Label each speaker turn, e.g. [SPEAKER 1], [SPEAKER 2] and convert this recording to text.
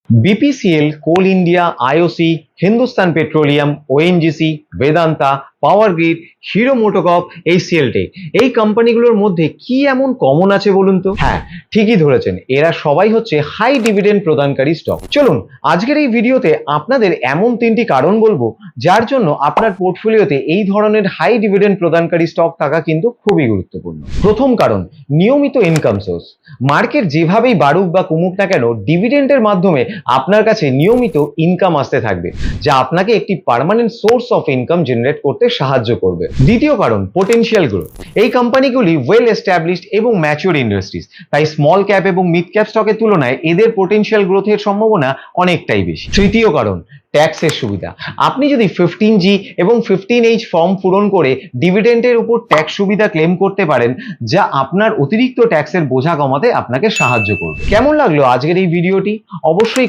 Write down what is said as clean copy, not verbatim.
[SPEAKER 1] BPCL, Coal India, IOC, Hindustan Petroleum, ONGC, Vedanta, power grid, Hero MotoCorp, HCL Tech, এই কোম্পানিগুলোর মধ্যে কি এমন কমন আছে বলুন তো? হ্যাঁ, ঠিকই ধরেছেন, এরা সবাই হচ্ছে হাই ডিভিডেন্ড প্রদানকারী স্টক। চলুন আজকের এই ভিডিওতে আপনাদের এমন তিনটি কারণ বলবো যার জন্য আপনার পোর্টফোলিওতে এই ধরনের হাই ডিভিডেন্ড প্রদানকারী স্টক থাকা কিন্তু খুবই গুরুত্বপূর্ণ। প্রথম কারণ, নিয়মিত ইনকাম সোর্স। মার্কেট যেভাবেই বাড়ুক বা কমুক না কেন, ডিভিডেন্ডের মাধ্যমে আপনার কাছে নিয়মিত ইনকাম আসতে থাকবে, যা আপনাকে একটি permanent source of income generate করতে সাহায্য করবে। দ্বিতীয় কারণ, পোটেনশিয়াল গ্রোথ। এই কোম্পানিগুলি ওয়েল এস্টাবলিশড এবং ম্যাচিউর ইন্ডাস্ট্রিজ, তাই স্মল ক্যাপ এবং মিড ক্যাপ স্টকের তুলনায় এদের পোটেনশিয়াল গ্রোথের সম্ভাবনা অনেকটাই বেশি। তৃতীয় কারণ, ট্যাক্সের সুবিধা। আপনি যদি 15G এবং 15H ফর্ম পূরণ করে ডিভিডেন্ডের উপর ট্যাক্স সুবিধা ক্লেম করতে পারেন, যা আপনার অতিরিক্ত ট্যাক্সের বোঝা কমাতে আপনাকে সাহায্য করবে। কেমন লাগলো আজকের এই ভিডিওটি? অবশ্যই